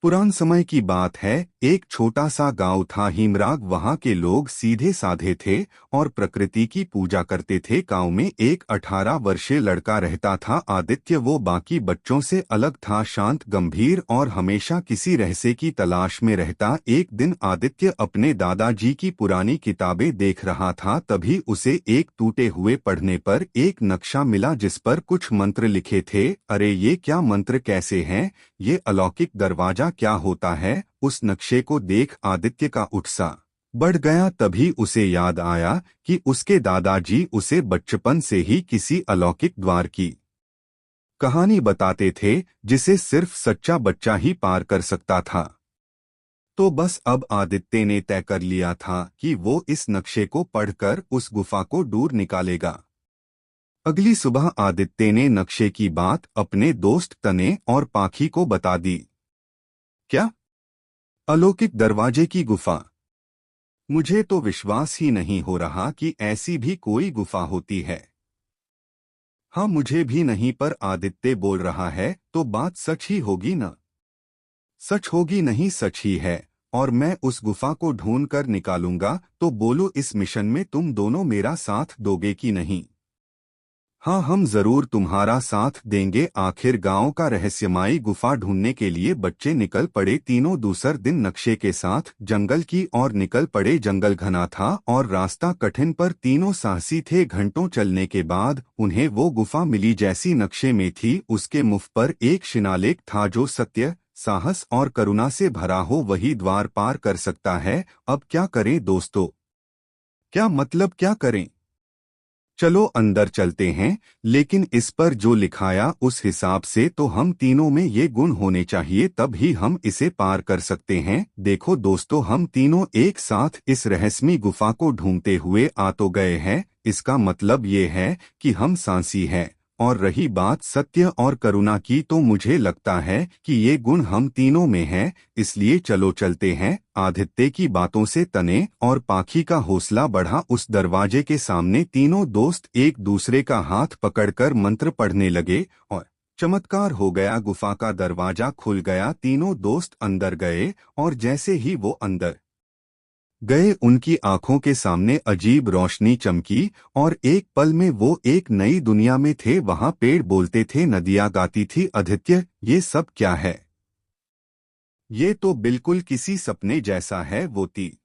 पुरान समय की बात है। एक छोटा सा गांव था हिमराग। वहां के लोग सीधे साधे थे और प्रकृति की पूजा करते थे। गांव में एक 18 वर्षीय लड़का रहता था, आदित्य। वो बाकी बच्चों से अलग था, शांत, गंभीर और हमेशा किसी रहस्य की तलाश में रहता। एक दिन आदित्य अपने दादाजी की पुरानी किताबें देख रहा था, तभी उसे एक टूटे हुए पढ़ने पर एक नक्शा मिला जिस पर कुछ मंत्र लिखे थे। अरे ये क्या मंत्र, कैसे हैं ये? अलौकिक दरवाजा क्या होता है? उस नक्शे को देख आदित्य का उत्साह बढ़ गया। तभी उसे याद आया कि उसके दादाजी उसे बचपन से ही किसी अलौकिक द्वार की कहानी बताते थे, जिसे सिर्फ सच्चा बच्चा ही पार कर सकता था। तो बस अब आदित्य ने तय कर लिया था कि वो इस नक्शे को पढ़कर उस गुफा को दूर निकालेगा। अगली सुबह आदित्य ने नक्शे की बात अपने दोस्त तने और पाखी को बता दी। क्या? अलौकिक दरवाजे की गुफा? मुझे तो विश्वास ही नहीं हो रहा कि ऐसी भी कोई गुफा होती है। हाँ, मुझे भी नहीं, पर आदित्य बोल रहा है तो बात सच ही होगी ना? सच होगी नहीं, सच ही है। और मैं उस गुफा को ढूंढ कर निकालूंगा। तो बोलो, इस मिशन में तुम दोनों मेरा साथ दोगे कि नहीं? हाँ, हम जरूर तुम्हारा साथ देंगे। आखिर गांव का रहस्यमयी गुफा ढूंढने के लिए बच्चे निकल पड़े। तीनों दूसर दिन नक्शे के साथ जंगल की ओर निकल पड़े। जंगल घना था और रास्ता कठिन, पर तीनों साहसी थे। घंटों चलने के बाद उन्हें वो गुफा मिली जैसी नक्शे में थी। उसके मुख पर एक शिलालेख था, जो सत्य, साहस और करुणा से भरा हो वही द्वार पार कर सकता है। अब क्या करें दोस्तों? क्या मतलब क्या करें? चलो अंदर चलते हैं, लेकिन इस पर जो लिखाया उस हिसाब से तो हम तीनों में ये गुण होने चाहिए, तब ही हम इसे पार कर सकते हैं। देखो दोस्तों, हम तीनों एक साथ इस रहस्यमयी गुफा को ढूंढते हुए आ तो गए हैं। इसका मतलब ये है कि हम साहसी हैं। और रही बात सत्य और करुणा की, तो मुझे लगता है कि ये गुण हम तीनों में है। इसलिए चलो चलते हैं। आदित्य की बातों से तने और पाखी का हौसला बढ़ा। उस दरवाजे के सामने तीनों दोस्त एक दूसरे का हाथ पकड़कर मंत्र पढ़ने लगे और चमत्कार हो गया। गुफा का दरवाजा खुल गया। तीनों दोस्त अंदर गए और जैसे ही वो अंदर गए, उनकी आंखों के सामने अजीब रोशनी चमकी और एक पल में वो एक नई दुनिया में थे। वहां पेड़ बोलते थे, नदियां गाती थी। आदित्य, ये सब क्या है? ये तो बिल्कुल किसी सपने जैसा है। वो थी